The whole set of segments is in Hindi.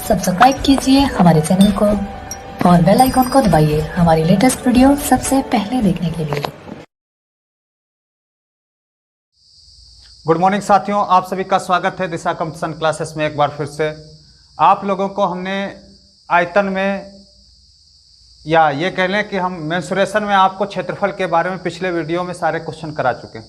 सब्सक्राइब कीजिए हमारे चैनल को और बेल आइकॉन को दबाइए हमारी लेटेस्ट वीडियो सबसे पहले देखने के लिए। गुड मॉर्निंग साथियों, आप सभी का स्वागत है दिशा कंपटीशन क्लासेस में। एक बार फिर से आप लोगों को हमने आयतन में, या ये कह लें कि हम मेंसुरेशन में आपको क्षेत्रफल के बारे में पिछले वीडियो में सारे क्वेश्चन करा चुके हैं।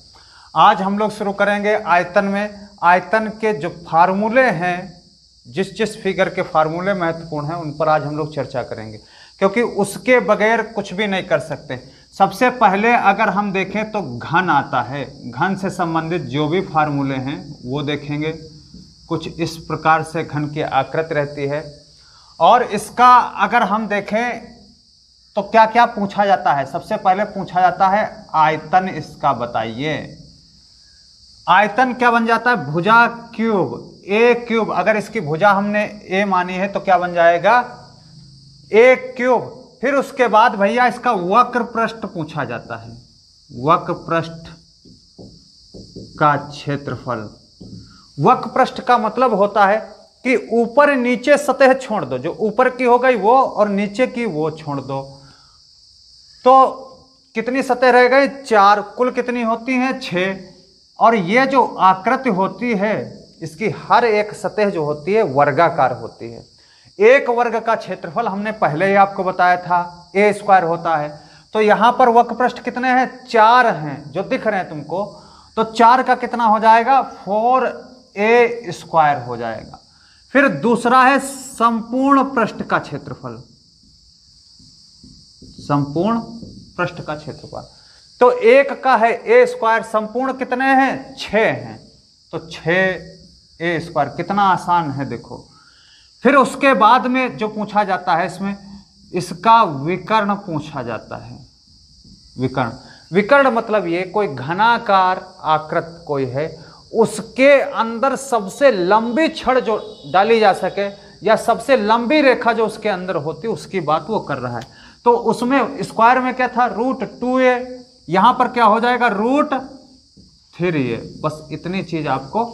आज हम लोग शुरू करेंगे आयतन में। आयतन के जो फार्मूले हैं, जिस फिगर के फार्मूले महत्वपूर्ण हैं, उन पर आज हम लोग चर्चा करेंगे, क्योंकि उसके बगैर कुछ भी नहीं कर सकते। सबसे पहले अगर हम देखें तो घन आता है। घन से संबंधित जो भी फार्मूले हैं वो देखेंगे। कुछ इस प्रकार से घन की आकृति रहती है, और इसका अगर हम देखें तो क्या क्या पूछा जाता है। सबसे पहले पूछा जाता है आयतन इसका बताइए। आयतन क्या बन जाता है? भुजा क्यूब, ए क्यूब। अगर इसकी भुजा हमने ए मानी है तो क्या बन जाएगा? ए क्यूब। फिर उसके बाद भैया इसका वक्र पृष्ठ पूछा जाता है। वक्र पृष्ठ का क्षेत्रफल। वक्र पृष्ठ का मतलब होता है कि ऊपर नीचे सतह छोड़ दो, जो ऊपर की हो गई वो और नीचे की वो छोड़ दो, तो कितनी सतह रह गई? 4। कुल कितनी होती हैं? 6। और ये जो आकृति होती है, इसकी हर एक सतह जो होती है वर्गाकार होती है। एक वर्ग का क्षेत्रफल हमने पहले ही आपको बताया था, ए स्क्वायर होता है। तो यहां पर वक्र पृष्ठ कितने हैं? 4 हैं, जो दिख रहे हैं तुमको। तो 4 का कितना हो जाएगा? 4a स्क्वायर हो जाएगा। फिर दूसरा है संपूर्ण पृष्ठ का क्षेत्रफल। संपूर्ण पृष्ठ का क्षेत्रफल तो 1 का है ए स्क्वायर, संपूर्ण कितने हैं? 6 हैं, तो 6a स्क्वायर। कितना आसान है देखो। फिर उसके बाद में जो पूछा जाता है इसमें, इसका विकर्ण पूछा जाता है। विकर्ण, विकर्ण मतलब ये कोई घनाकार आकृति कोई है, उसके अंदर सबसे लंबी छड़ जो डाली जा सके, या सबसे लंबी रेखा जो उसके अंदर होती है, उसकी बात वो कर रहा है। तो उसमें स्क्वायर में क्या था? √2a। यहां पर क्या हो जाएगा? √3a। बस इतनी चीज आपको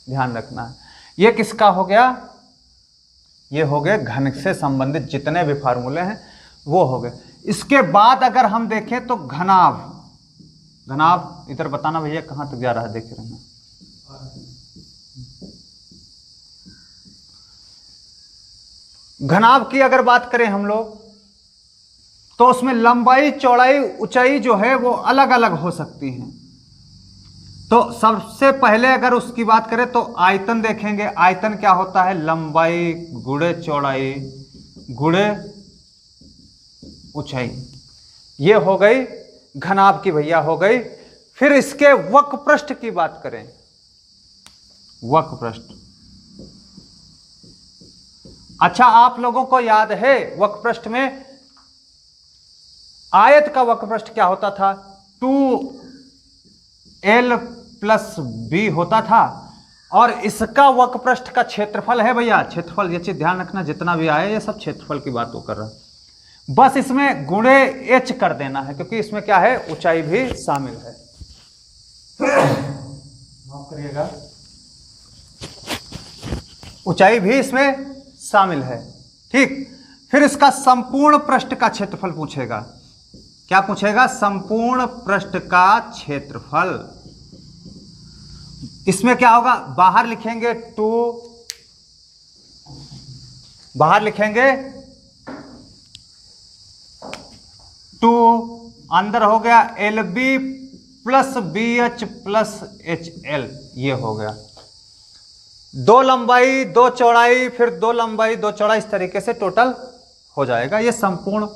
ध्यान रखना है। ये किसका हो गया? ये हो गए घन से संबंधित जितने भी फार्मूले हैं वो हो गए। इसके बाद अगर हम देखें तो घनाभ। घनाभ इधर बताना भैया कहां तक जा रहा है, देख रहे हैं। घनाभ की अगर बात करें हम लोग, तो उसमें लंबाई, चौड़ाई, ऊंचाई जो है वो अलग अलग हो सकती हैं। तो सबसे पहले अगर उसकी बात करें तो आयतन देखेंगे। आयतन क्या होता है? लंबाई गुणे चौड़ाई गुणे ऊंचाई। ये हो गई घनाभ की भैया हो गई। फिर इसके वक्र पृष्ठ की बात करें। वक्र पृष्ठ, अच्छा आप लोगों को याद है वक्र पृष्ठ में आयत का वक्र पृष्ठ क्या होता था? 2l + b होता था। और इसका वक्र पृष्ठ का क्षेत्रफल है भैया, क्षेत्रफल, ये चीज ध्यान रखना, जितना भी आया ये सब क्षेत्रफल की बात वो कर रहा है। बस इसमें गुणे h कर देना है, क्योंकि इसमें क्या है? ऊंचाई भी शामिल है। माफ करिएगा, ऊंचाई भी इसमें शामिल है। ठीक। फिर इसका संपूर्ण पृष्ठ का क्षेत्रफल पूछेगा। क्या पूछेगा? संपूर्ण पृष्ठ का क्षेत्रफल। इसमें क्या होगा? बाहर लिखेंगे 2, बाहर लिखेंगे 2, अंदर हो गया LB + BH + HL। ये हो गया 2 लंबाई 2 चौड़ाई, फिर 2 लंबाई 2 चौड़ाई, इस तरीके से टोटल हो जाएगा। ये संपूर्ण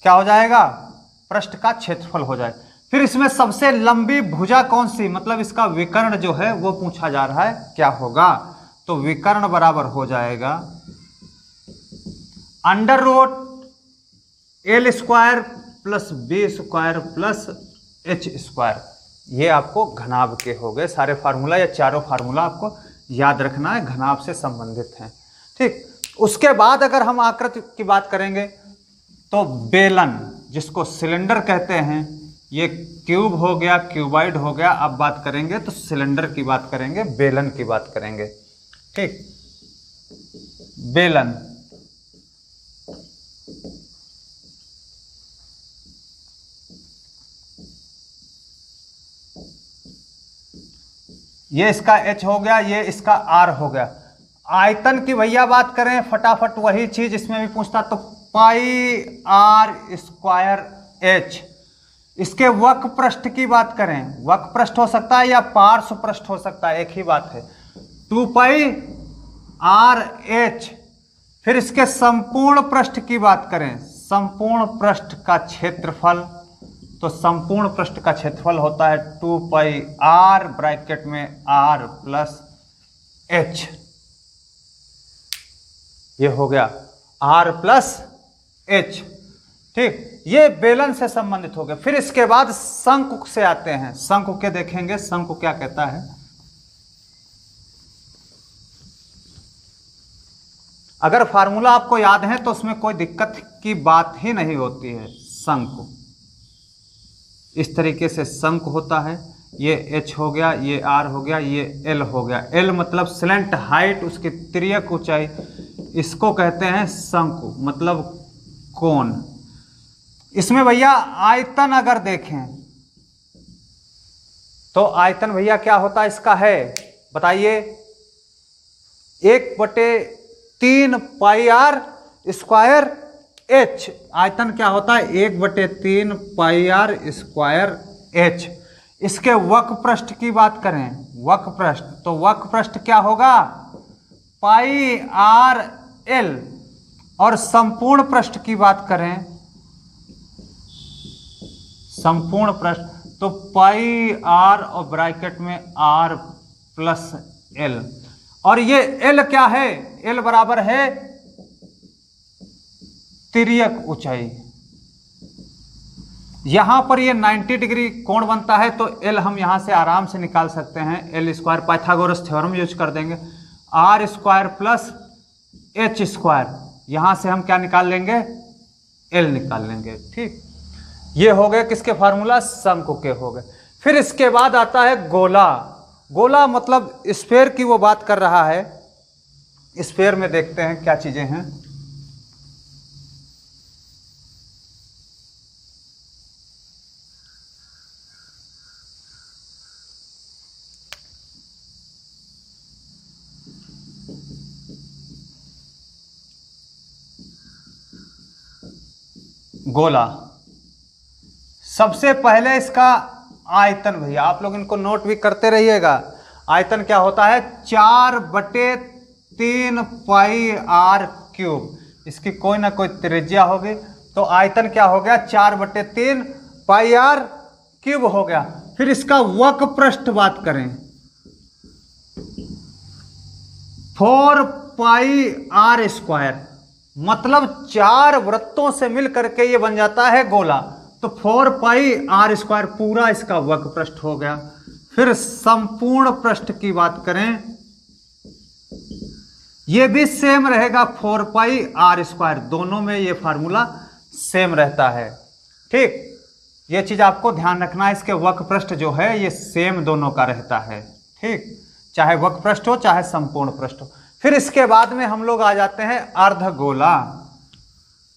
क्या हो जाएगा? पृष्ठ का क्षेत्रफल हो जाए। फिर इसमें सबसे लंबी भुजा कौन सी, मतलब इसका विकर्ण जो है वो पूछा जा रहा है। क्या होगा? तो विकर्ण बराबर हो जाएगा √L² + B² + H²। ये आपको घनाभ के हो गए सारे फार्मूला, या चारों फार्मूला आपको याद रखना है, घनाभ से संबंधित हैं। ठीक। उसके बाद अगर हम आकृति की बात करेंगे तो बेलन, जिसको सिलेंडर कहते हैं, ये क्यूब हो गया, क्यूबाइड हो गया। अब बात करेंगे तो सिलेंडर की बात करेंगे, बेलन की बात करेंगे। ठीक। बेलन। ये इसका h हो गया, ये इसका r हो गया। आयतन की भैया बात करें फटाफट, वही चीज इसमें भी पूछता, तो पाई r स्क्वायर h। इसके वक्र पृष्ठ की बात करें, वक्र पृष्ठ हो सकता है या पार्श्व पृष्ठ हो सकता है, एक ही बात है, 2 पाई r h। फिर इसके संपूर्ण पृष्ठ की बात करें, संपूर्ण पृष्ठ का क्षेत्रफल, तो संपूर्ण पृष्ठ का क्षेत्रफल होता है 2 पाई r ब्रैकेट में r प्लस h। ये हो गया r प्लस h। ठीक, ये बेलन से संबंधित हो गया। फिर इसके बाद शंकु से आते हैं, शंकु के देखेंगे, शंकु क्या कहता है। अगर फार्मूला आपको याद है तो उसमें कोई दिक्कत की बात ही नहीं होती है। शंकु इस तरीके से शंकु होता है, ये h हो गया, ये r हो गया, ये l हो गया। l मतलब स्लेंट हाइट, उसकी तिर्यक ऊंचाई, इसको कहते हैं शंकु, मतलब कोण। इसमें भैया आयतन अगर देखें तो आयतन भैया क्या होता है इसका, है बताइए, 1/3 पाई r स्क्वायर h। आयतन क्या होता है, 1/3 पाई r स्क्वायर h। इसके वक्र पृष्ठ की बात करें, वक्र पृष्ठ, तो वक्र पृष्ठ क्या होगा, पाई r l। और संपूर्ण पृष्ठ की बात करें, संपूर्ण पृष्ठ, तो पाई r और ब्रैकेट में r प्लस l। और ये l क्या है, l बराबर है तिर्यक ऊंचाई। यहां पर ये 90 डिग्री कोण बनता है, तो l हम यहां से आराम से निकाल सकते हैं, l square, Pythagoras theorem use कर देंगे, r square plus h square, यहां से हम क्या निकाल लेंगे, l निकाल लेंगे। ठीक, ये हो गए किसके फार्मूला, शंकु के हो गए। फिर इसके बाद आता है गोला। गोला मतलब स्फेयर की वो बात कर रहा है। स्फेयर में देखते हैं क्या चीजें हैं। गोला, सबसे पहले इसका आयतन, भैया आप लोग इनको नोट भी करते रहिएगा। आयतन क्या होता है, 4/3 पाई r क्यूब। इसकी कोई ना कोई त्रिज्या होगी, तो आयतन क्या हो गया, 4/3 पाई r क्यूब हो गया। फिर इसका वक्र पृष्ठ बात करें, 4 पाई r स्क्वायर, मतलब 4 वृत्तों से मिल करके ये बन जाता है गोला, तो 4 पाई r स्क्वायर पूरा इसका वक्र पृष्ठ हो गया। फिर संपूर्ण पृष्ठ की बात करें, ये भी सेम रहेगा, 4 पाई r स्क्वायर, दोनों में ये फार्मूला सेम रहता है। ठीक, ये चीज आपको ध्यान रखना है, इसके वक्र पृष्ठ जो है ये सेम दोनों का रहता है। ठीक, चाहे वक्र पृष्ठ हो चाहे संपूर्ण पृष्ठ हो। फिर इसके बाद में हम लोग आ जाते हैं अर्धगोला।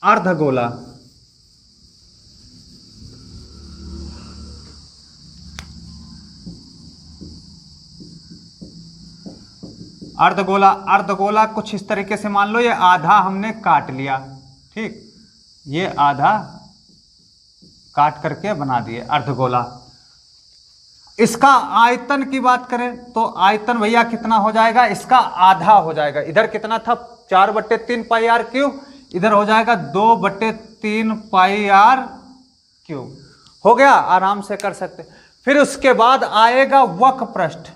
अर्धगोला, अर्धगोला, अर्धगोला कुछ इस तरीके से मान लो, ये आधा हमने काट लिया। ठीक, ये आधा काट करके बना दिए अर्धगोला। इसका आयतन की बात करें तो आयतन भैया कितना हो जाएगा, इसका आधा हो जाएगा। इधर कितना था, 4/3 पाई r क्यूब, इधर हो जाएगा 2/3 पाई r क्यूब। हो गया, आराम से कर सकते। फिर उसके बाद आएगा वक्र पृष्ठ।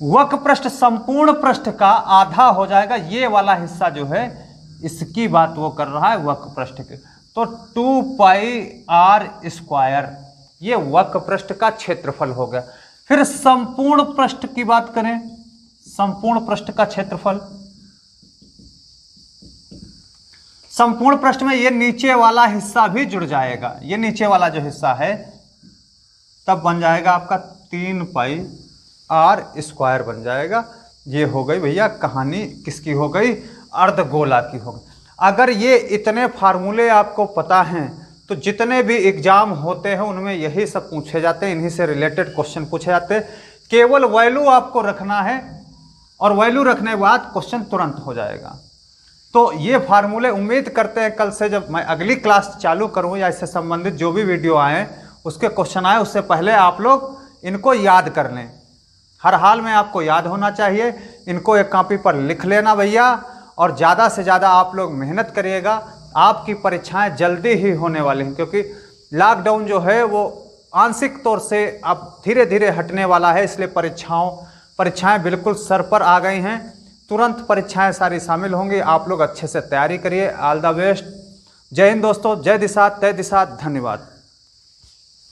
वक्र पृष्ठ संपूर्ण पृष्ठ का आधा हो जाएगा, ये वाला हिस्सा जो है इसकी बात वो कर रहा है वक्र पृष्ठ के, तो 2 पाई r स्क्वायर, ये वक्र पृष्ठ का क्षेत्रफल हो गया। फिर संपूर्ण पृष्ठ की बात करें, संपूर्ण पृष्ठ का क्षेत्रफल, संपूर्ण पृष्ठ में ये नीचे वाला हिस्सा भी जुड़ जाएगा, ये नीचे वाला जो हिस्सा है तब बन जाएगा आपका 3 पाई r स्क्वायर बन जाएगा। ये हो गई भैया कहानी, किसकी हो गई, अर्धगोला की हो गई। अगर ये इतने फार्मूले आपको पता हैं तो जितने भी एग्जाम होते हैं उनमें यही सब पूछे जाते हैं, इन्हीं से रिलेटेड क्वेश्चन पूछे जाते हैं। केवल वैल्यू आपको रखना है और वैल्यू रखने के बाद क्वेश्चन तुरंत हो जाएगा। तो ये फार्मूले उम्मीद करते हैं कल से जब मैं अगली क्लास चालू करूँ या इससे संबंधित जो भी वीडियो आए उसके क्वेश्चन आए उससे पहले आप लोग इनको याद कर लें। हर हाल में आपको याद होना चाहिए। इनको एक कॉपी पर लिख लेना भैया, और ज़्यादा से ज़्यादा आप लोग मेहनत करिएगा। आपकी परीक्षाएं जल्दी ही होने वाली हैं, क्योंकि लॉकडाउन जो है वो आंशिक तौर से अब धीरे धीरे हटने वाला है, इसलिए परीक्षाएं बिल्कुल सर पर आ गई हैं। तुरंत परीक्षाएं सारी शामिल होंगी। आप लोग अच्छे से तैयारी करिए। All the best. जय हिंद दोस्तों, जय दिशा, तय दिशा। धन्यवाद।